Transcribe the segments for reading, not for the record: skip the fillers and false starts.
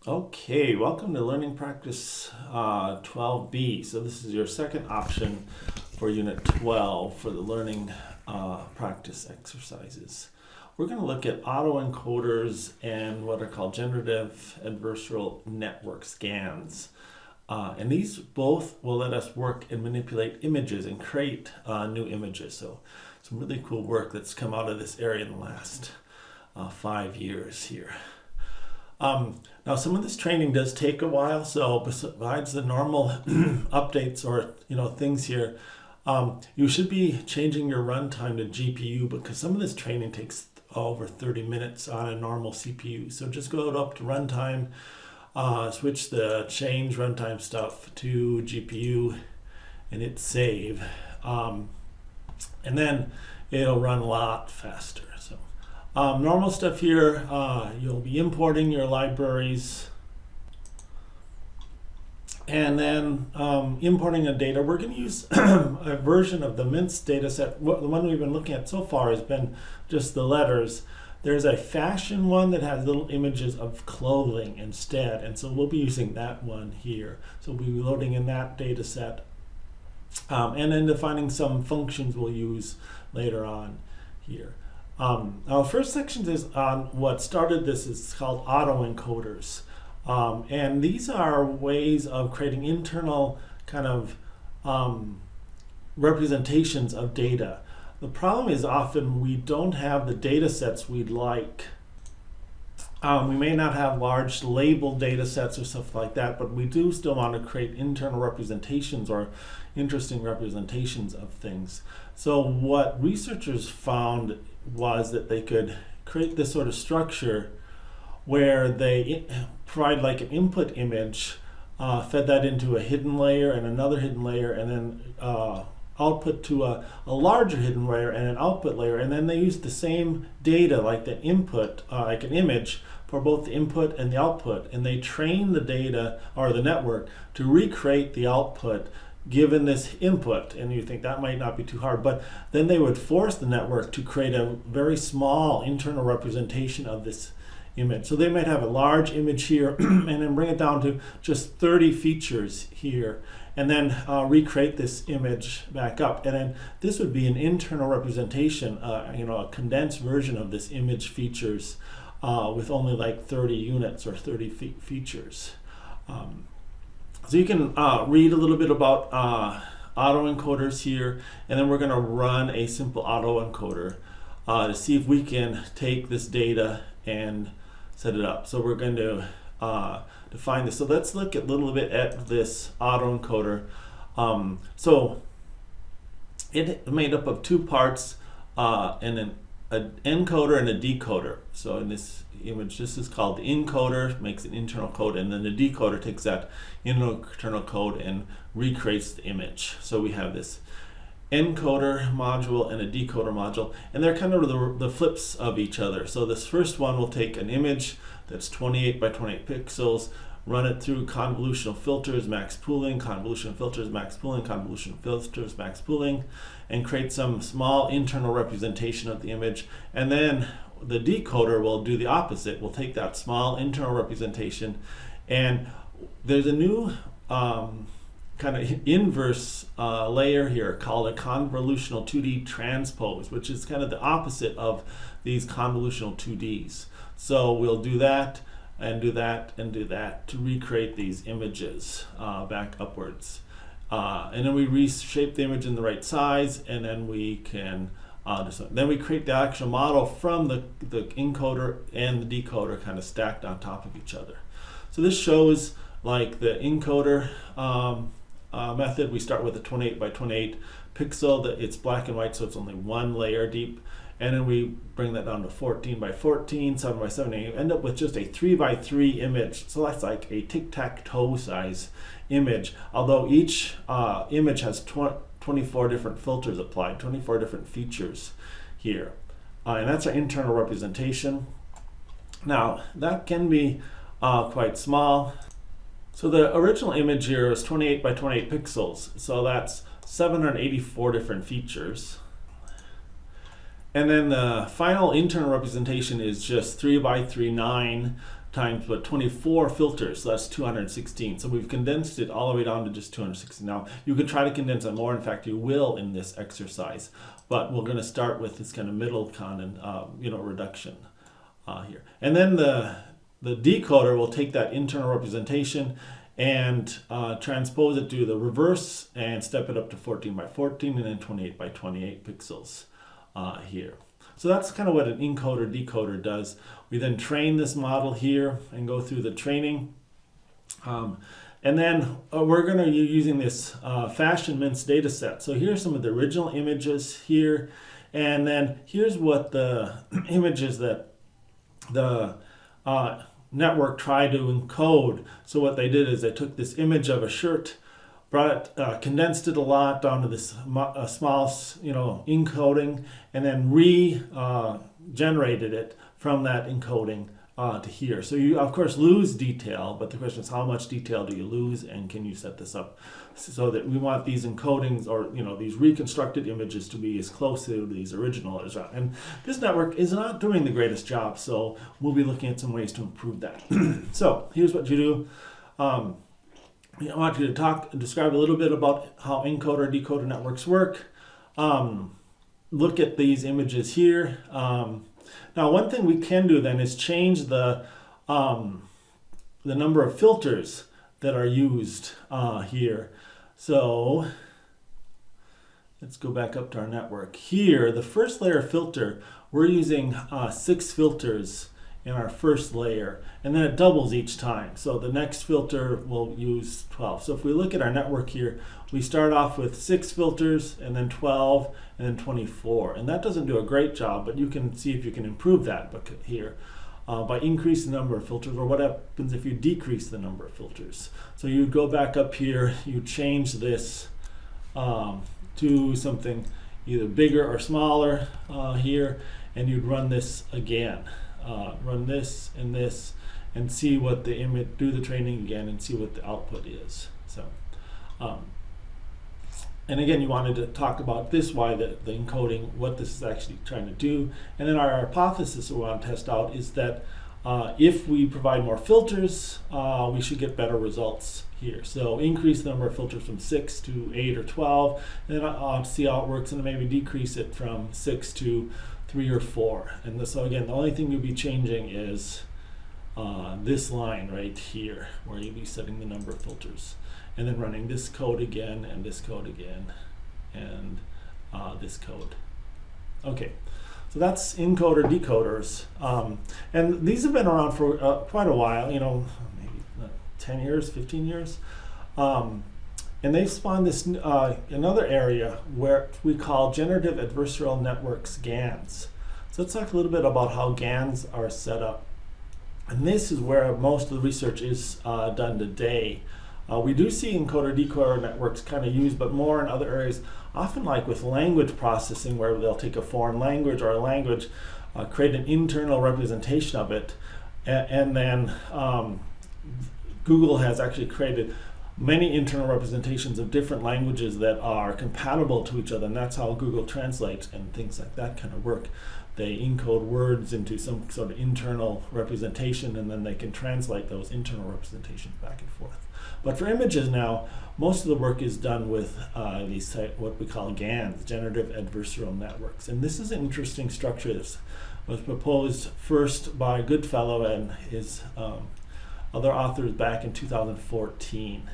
Okay, welcome to Learning Practice 12B. So this is your second option for Unit 12 for the learning practice exercises. We're going to look at autoencoders and what are called generative adversarial networks, GANs. And these both will let us work and manipulate images and create new images. So some really cool work that's come out of this area in the last 5 years here. Now some of this training does take a while, so besides the normal updates or things here, you should be changing your runtime to GPU because some of this training takes over 30 minutes on a normal CPU. So just go up to runtime, switch the change runtime stuff to GPU and hit save, and then it'll run a lot faster. So normal stuff here, you'll be importing your libraries and then importing the data. We're going to use a version of the MINTS data set. The one we've been looking at so far has been just the letters. There's a fashion one that has little images of clothing instead, and so we'll be using that one here. So we'll be loading in that data set and then defining some functions we'll use later on here. Our first section is on what started this. Is called autoencoders, and these are ways of creating internal kind of representations of data. The problem is often we don't have the data sets we'd like. We may not have large labeled data sets or stuff like that, but we do still want to create internal representations or interesting representations of things. So what researchers found was that they could create this sort of structure where they provide like an input image, fed that into a hidden layer and another hidden layer, and then output to a larger hidden layer and an output layer, and then they use the same data like the input, like an image, for both the input and the output, and they train the data or the network to recreate the output given this input. And you think that might not be too hard, but then they would force the network to create a very small internal representation of this image. So they might have a large image here and then bring it down to just 30 features here, and then recreate this image back up. And then this would be an internal representation, a condensed version of this image features with only like 30 units or 30 features. So you can read a little bit about autoencoders here, and then we're going to run a simple autoencoder to see if we can take this data and set it up. So we're going to define this. So let's look a little bit at this autoencoder. So it's made up of two parts, and an encoder and a decoder. So in this image, this is called the encoder, makes an internal code, and then the decoder takes that internal code and recreates the image. So we have this encoder module and a decoder module, and they're kind of the flips of each other. So this first one will take an image that's 28 by 28 pixels, run it through convolutional filters, max pooling, convolution filters, max pooling, convolution filters, max pooling, and create some small internal representation of the image. And then the decoder will do the opposite. We'll take that small internal representation, and there's a new kind of inverse layer here called a convolutional 2D transpose, which is kind of the opposite of these convolutional 2Ds. So we'll do that and do that and do that to recreate these images back upwards. And then we reshape the image in the right size, and then we can then we create the actual model from the encoder and the decoder kind of stacked on top of each other. So this shows like the encoder method. We start with a 28 by 28 pixel. That it's black and white, so it's only one layer deep. And then we bring that down to 14 by 14, 7 by 7, and you end up with just a 3 by 3 image. So that's like a tic-tac-toe size image, although each image has 24 different filters applied, 24 different features here. And that's our internal representation. Now, that can be quite small. So the original image here is 28 by 28 pixels, so that's 784 different features. And then the final internal representation is just 3 by 3, 9 times, but 24 filters, so that's 216. So we've condensed it all the way down to just 216. Now, you could try to condense it more. In fact, you will in this exercise, but we're going to start with this kind of middle reduction here. And then the decoder will take that internal representation and transpose it to the reverse and step it up to 14 by 14 and then 28 by 28 pixels here. So that's kind of what an encoder decoder does. We then train this model here and go through the training. And then we're going to be using this fashion mince data set. So here's some of the original images here. And then here's what the images that the network tried to encode. So what they did is they took this image of a shirt, brought it, condensed it a lot down to this small, encoding, and then regenerated it from that encoding to here. So you, of course, lose detail, but the question is how much detail do you lose, and can you set this up so that we want these encodings or these reconstructed images to be as close to these original as well. And this network is not doing the greatest job, so we'll be looking at some ways to improve that. So here's what you do. I want you to describe a little bit about how encoder decoder networks work. Look at these images here. Now, one thing we can do then is change the number of filters that are used here. So let's go back up to our network. Here, the first layer filter, we're using 6 filters in our first layer, and then it doubles each time. So the next filter will use 12. So if we look at our network here, we start off with 6 filters, and then 12, and then 24. And that doesn't do a great job, but you can see if you can improve that here by increasing the number of filters, or what happens if you decrease the number of filters. So you go back up here, you change this to something either bigger or smaller here, and you'd run this again. Run this, and see what the image, do the training again, and see what the output is. So, and again, you wanted to talk about this, why the encoding, what this is actually trying to do. And then our hypothesis we want to test out is that if we provide more filters, we should get better results here. So increase the number of filters from 6 to 8 or 12, and then see how it works, and then maybe decrease it from 6 to 3 or 4. And so again, the only thing you'll be changing is this line right here, where you'll be setting the number of filters, and then running this code again, and this code again, and this code. Okay, so that's encoder decoders, and these have been around for quite a while. Maybe 10 years, 15 years. And they've spawned this another area where we call generative adversarial networks, GANs. So let's talk a little bit about how GANs are set up. And this is where most of the research is done today. We do see encoder decoder networks kind of used, but more in other areas, often like with language processing, where they'll take a foreign language or a language, create an internal representation of it, and then Google has actually created many internal representations of different languages that are compatible to each other, and that's how Google Translate and things like that kind of work. They encode words into some sort of internal representation, and then they can translate those internal representations back and forth. But for images now, most of the work is done with these what we call GANs, generative adversarial networks. And this is an interesting structure that was proposed first by Goodfellow and his other authors back in 2014.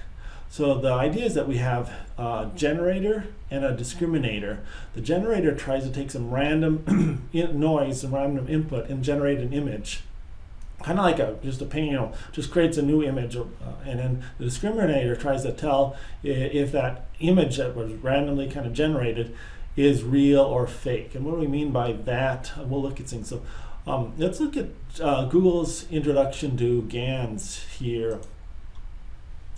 So the idea is that we have a generator and a discriminator. The generator tries to take some random noise, some random input, and generate an image. Kind of like just a paint, just creates a new image. And then the discriminator tries to tell if that image that was randomly kind of generated is real or fake. And what do we mean by that? We'll look at things. So let's look at Google's introduction to GANs here.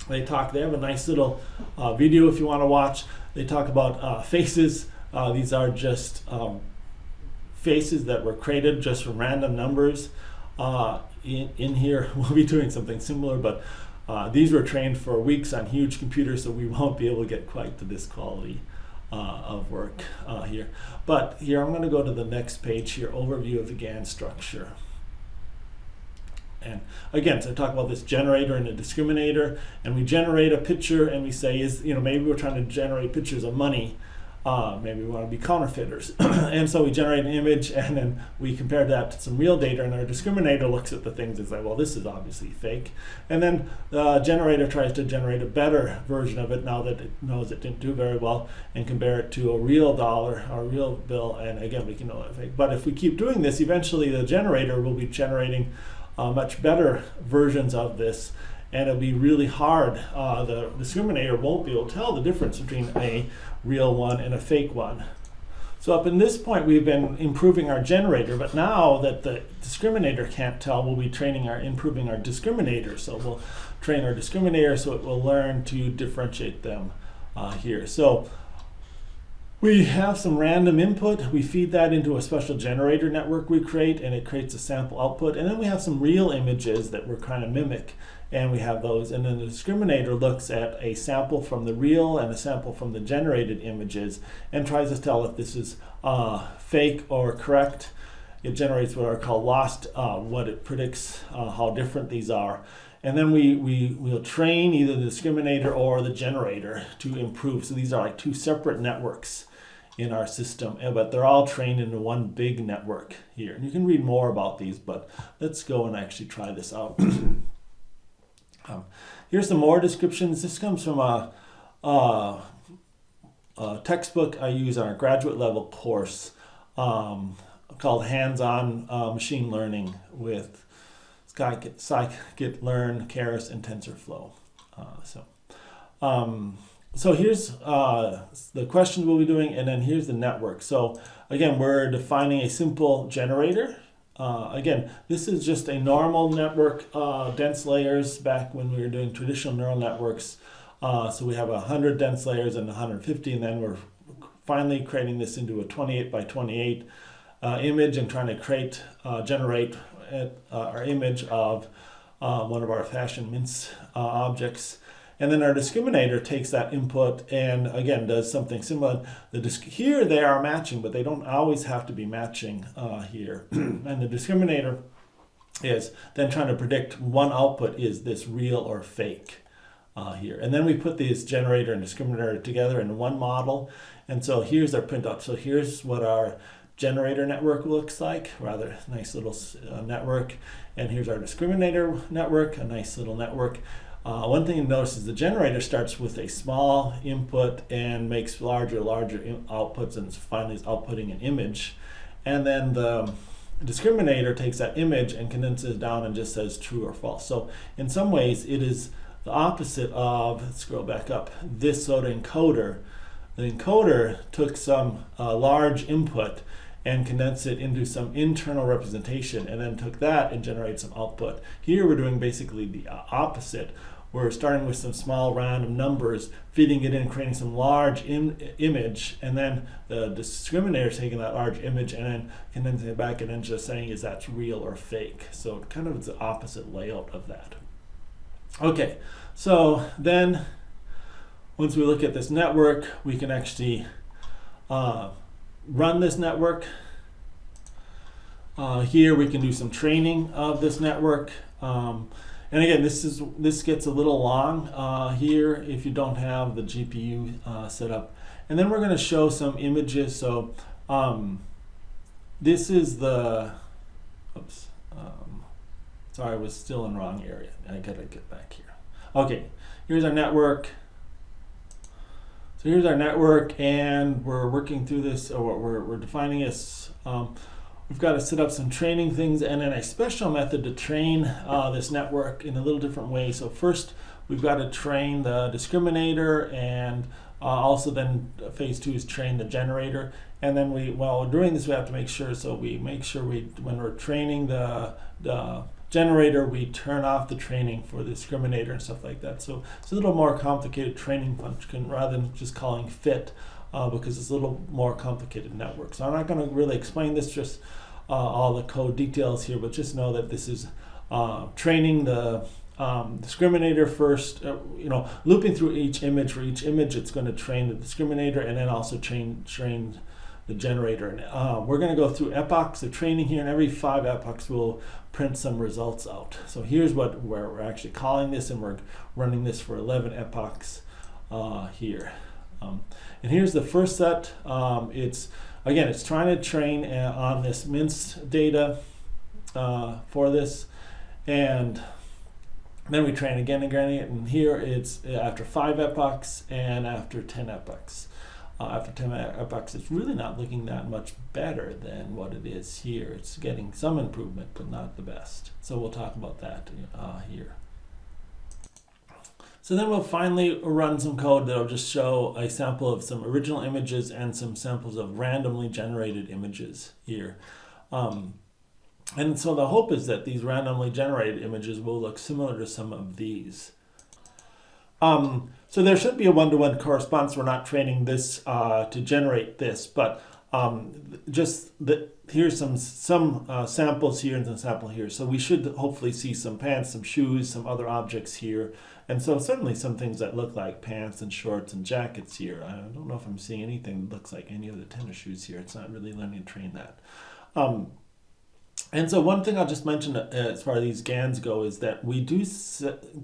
They have a nice little video if you want to watch. They talk about faces. These are just faces that were created just from random numbers. In here, we'll be doing something similar, but these were trained for weeks on huge computers, so we won't be able to get quite to this quality of work here. But here, I'm going to go to the next page here, overview of the GAN structure. And again, so I talk about this generator and a discriminator, and we generate a picture, and we say, maybe we're trying to generate pictures of money. Maybe we want to be counterfeiters. And so we generate an image, and then we compare that to some real data, and our discriminator looks at the things and says, well, this is obviously fake. And then the generator tries to generate a better version of it now that it knows it didn't do very well, and compare it to a real dollar or a real bill, and again, we can know it's fake. But if we keep doing this, eventually the generator will be generating much better versions of this, and it'll be really hard. The discriminator won't be able to tell the difference between a real one and a fake one. So up in this point, we've been improving our generator, but now that the discriminator can't tell, we'll be improving our discriminator. So we'll train our discriminator so it will learn to differentiate them here. So we have some random input. We feed that into a special generator network we create, and it creates a sample output. And then we have some real images that we're trying to mimic, and we have those. And then the discriminator looks at a sample from the real and a sample from the generated images and tries to tell if this is fake or correct. It generates what are called lost, what it predicts how different these are. And then we'll train either the discriminator or the generator to improve. So these are like two separate networks in our system, but they're all trained into one big network here. And you can read more about these, but let's go and actually try this out. Here's some more descriptions. This comes from a textbook I use on a graduate level course called Hands-on Machine Learning with scikit-learn, Keras, and TensorFlow. So here's the question we'll be doing, and then here's the network. So again, we're defining a simple generator. Again, this is just a normal network, dense layers back when we were doing traditional neural networks. So we have 100 dense layers and 150, and then we're finally creating this into a 28 by 28 image and trying to generate our image of one of our fashion mince objects. And then our discriminator takes that input and again does something similar. Here they are matching, but they don't always have to be matching here. And the discriminator is then trying to predict one output, is this real or fake here. And then we put these generator and discriminator together in one model. And so here's our printout. So here's what our generator network looks like, rather nice little network. And here's our discriminator network, a nice little network. One thing to notice is the generator starts with a small input and makes larger outputs, and finally is outputting an image. And then the discriminator takes that image and condenses it down and just says true or false. So in some ways it is the opposite of, let's scroll back up, this sort of encoder. The encoder took some large input and condensed it into some internal representation and then took that and generated some output. Here we're doing basically the opposite. We're starting with some small random numbers, feeding it in, creating some large image, and then the discriminator is taking that large image and then condensing it back and then just saying is that real or fake. So it kind of is the opposite layout of that. Okay, so then once we look at this network, we can actually run this network. Here we can do some training of this network. And again, this gets a little long here if you don't have the GPU set up. And then we're going to show some images. So this is the, oops, sorry, I was still in the wrong area. I got to get back here. Okay, here's our network. So here's our network, and we're working through this, or we're defining this. We've got to set up some training things and then a special method to train this network in a little different way. So first, we've got to train the discriminator, and also then phase 2 is train the generator. And then while we're doing this, we have to make sure, when we're training the generator, we turn off the training for the discriminator and stuff like that. So it's a little more complicated training function rather than just calling fit. Because it's a little more complicated network. So I'm not going to really explain this, just all the code details here, but just know that this is training the discriminator first, looping through each image. For each image, it's going to train the discriminator and then also train generator. And we're going to go through epochs of training here, and every 5 epochs we'll print some results out. So here's where we're actually calling this, and we're running this for 11 epochs here. And here's the first set. It's trying to train on this minced data for this, and then we train again and again, and here it's after 5 epochs and after 10 epochs. After 10 epochs, it's really not looking that much better than what it is here. It's getting some improvement, but not the best. So we'll talk about that here. So then we'll finally run some code that'll just show a sample of some original images and some samples of randomly generated images here. And so the hope is that these randomly generated images will look similar to some of these. So there should be a one-to-one correspondence. We're not training this to generate this, but here's some samples here and some sample here. So we should hopefully see some pants, some shoes, some other objects here. And so certainly some things that look like pants and shorts and jackets here. I don't know if I'm seeing anything that looks like any of the tennis shoes here. It's not really learning to train that. And so one thing I'll just mention as far as these GANs go is that we do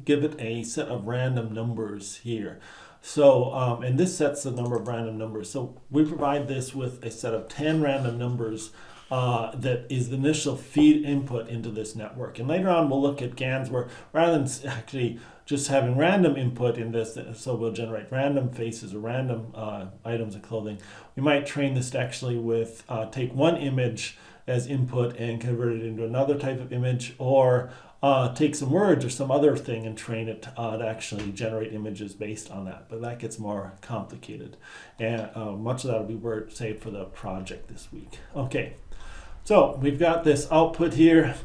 give it a set of random numbers here. So, and this sets the number of random numbers. So we provide this with a set of 10 random numbers that is the initial feed input into this network. And later on we'll look at GANs where rather than actually just having random input in this, so we'll generate random faces or random items of clothing, we might train this to actually with take one image as input and convert it into another type of image, or take some words or some other thing and train it to actually generate images based on that. But that gets more complicated, and much of that will be saved for the project this week. Okay, so we've got this output here,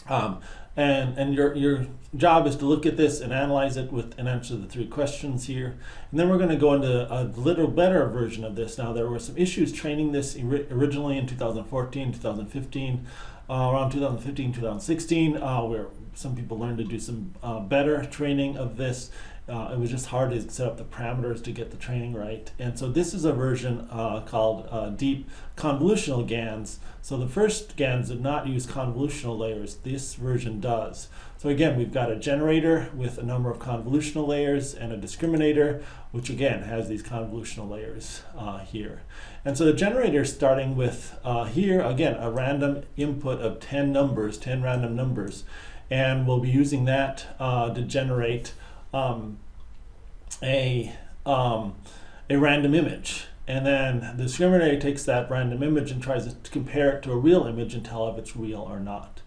and your job is to look at this and analyze it and answer the 3 questions here. And then we're going to go into a little better version of this. Now, there were some issues training this originally in 2014, 2015, around 2015, 2016, where some people learned to do some better training of this. It was just hard to set up the parameters to get the training right. And so this is a version called deep convolutional GANs. So the first GANs did not use convolutional layers. This version does. So again, we've got a generator with a number of convolutional layers and a discriminator, which again has these convolutional layers here. And so the generator is starting with here, again, a random input of 10 numbers, 10 random numbers. And we'll be using that to generate a random image. And then the discriminator takes that random image and tries to compare it to a real image and tell if it's real or not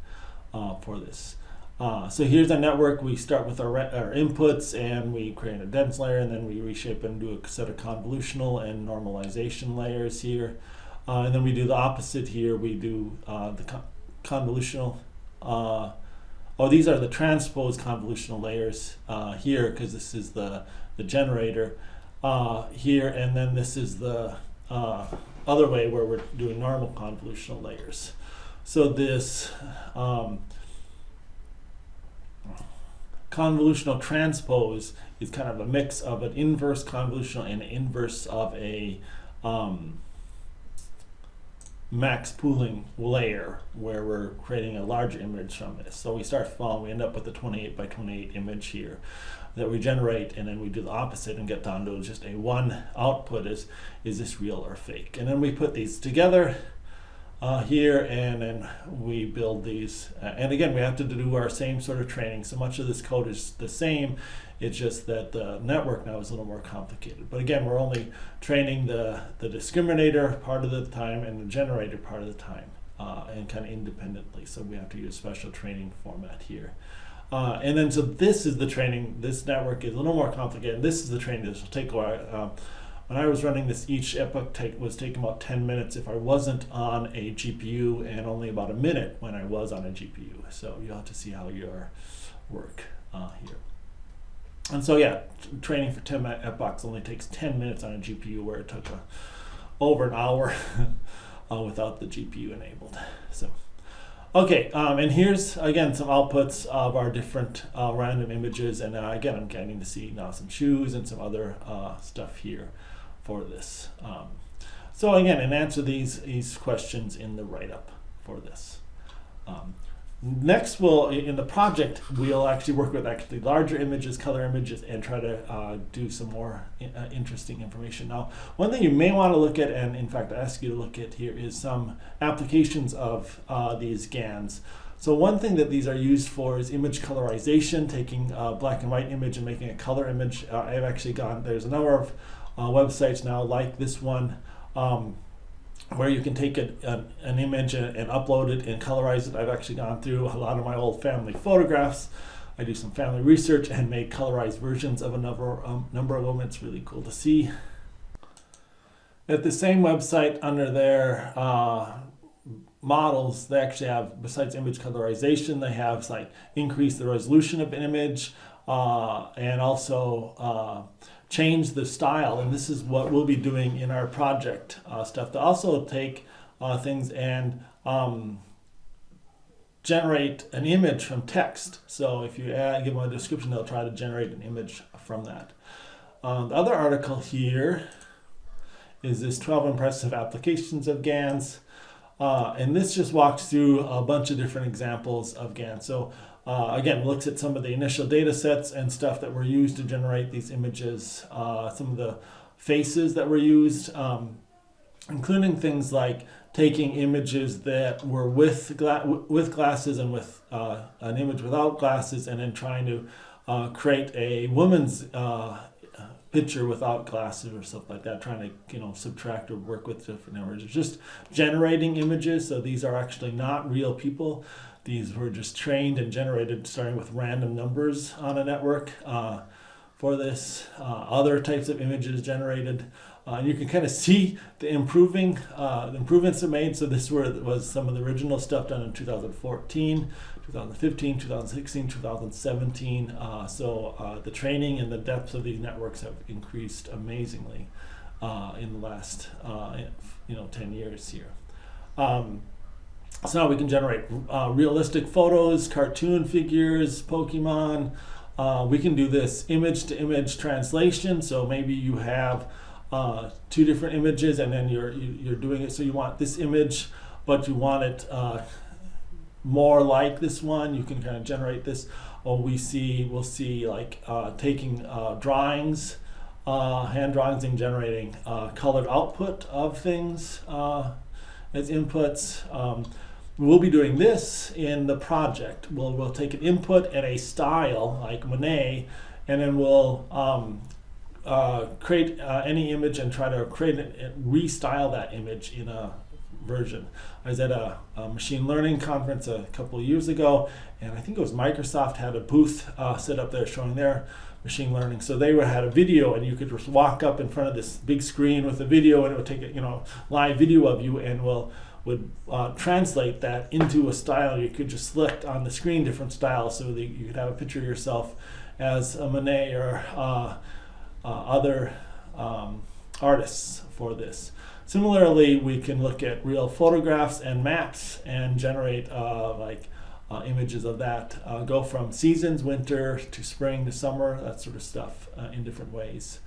for this. So here's our network. We start with our inputs, and we create a dense layer, and then we reshape and do a set of convolutional and normalization layers here. And then we do the opposite here. We do the convolutional. These are the transposed convolutional layers here, because this is the generator here, and then this is the other way where we're doing normal convolutional layers. So this convolutional transpose is kind of a mix of an inverse convolutional and an inverse of a max pooling layer, where we're creating a larger image from this. So we start small, we end up with a 28 by 28 image here that we generate, and then we do the opposite and get down to just a one output is this real or fake? And then we put these together here, and then we build these. And again, we have to do our same sort of training. So much of this code is the same. It's just that the network now is a little more complicated. But again, we're only training the discriminator part of the time and the generator part of the time, and kind of independently. So we have to use special training format here. And then so this is the training. This network is a little more complicated. This is the training. This will take a while. When I was running this, each epoch was taking about 10 minutes if I wasn't on a GPU, and only about a minute when I was on a GPU. So you'll have to see how your work here. And so yeah, training for 10 epochs only takes 10 minutes on a GPU, where it took over an hour without the GPU enabled. So, okay, and here's again some outputs of our different random images, and again I'm getting to see now some shoes and some other stuff here for this. So again, and answer these questions in the write-up for this. Next, in the project, we'll actually work with actually larger images, color images, and try to do some more interesting information. Now, one thing you may want to look at, and in fact I ask you to look at here, is some applications of these GANs. So one thing that these are used for is image colorization, taking a black and white image and making a color image. I've actually there's a number of websites now like this one, where you can take an image and upload it and colorize it. I've actually gone through a lot of my old family photographs. I do some family research and made colorized versions of a number of them. It's really cool to see. At the same website, under their models, they actually have, besides image colorization, they have like increase the resolution of an image and also change the style, and this is what we'll be doing in our project stuff, to also take things and generate an image from text. So if you give them a description, they'll try to generate an image from that. The other article here is this 12 impressive applications of GANs, and this just walks through a bunch of different examples of GANs. So again, looks at some of the initial data sets and stuff that were used to generate these images, some of the faces that were used, including things like taking images that were with glasses and with an image without glasses, and then trying to create a woman's picture without glasses or stuff like that, trying to subtract or work with different images. Just generating images, so these are actually not real people. These were just trained and generated starting with random numbers on a network for this. Other types of images generated. And you can kind of see the improvements are made. So this was some of the original stuff done in 2014, 2015, 2016, 2017. So the training and the depth of these networks have increased amazingly in the last 10 years here. So now we can generate realistic photos, cartoon figures, Pokemon. We can do this image-to-image translation. So maybe you have two different images, and then you're doing it. So you want this image, but you want it more like this one. You can kind of generate this. Or we'll see like taking drawings, hand drawings, and generating colored output of things as inputs. We'll be doing this in the project. We'll take an input and a style like Monet, and then we'll create any image and try to create and restyle that image in a version. I was at a machine learning conference a couple of years ago, and I think it was Microsoft had a booth set up there showing their machine learning. So they had a video, and you could just walk up in front of this big screen with a video, and it would take a live video of you, and would translate that into a style. You could just select on the screen different styles, so that you could have a picture of yourself as a Monet or other artists for this. Similarly, we can look at real photographs and maps and generate images of that. Go from seasons, winter to spring to summer, that sort of stuff in different ways.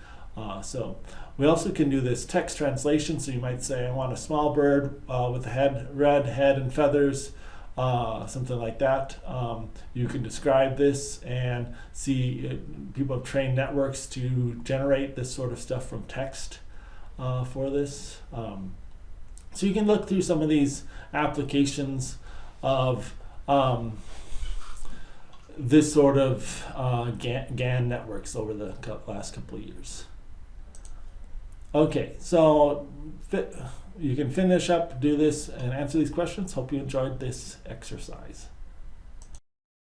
So we also can do this text translation. So you might say, I want a small bird with a red head and feathers, something like that. You can describe this and see people have trained networks to generate this sort of stuff from text for this. So you can look through some of these applications of this sort of GAN networks over the last couple of years. Okay, so you can finish up, do this, and answer these questions. Hope you enjoyed this exercise.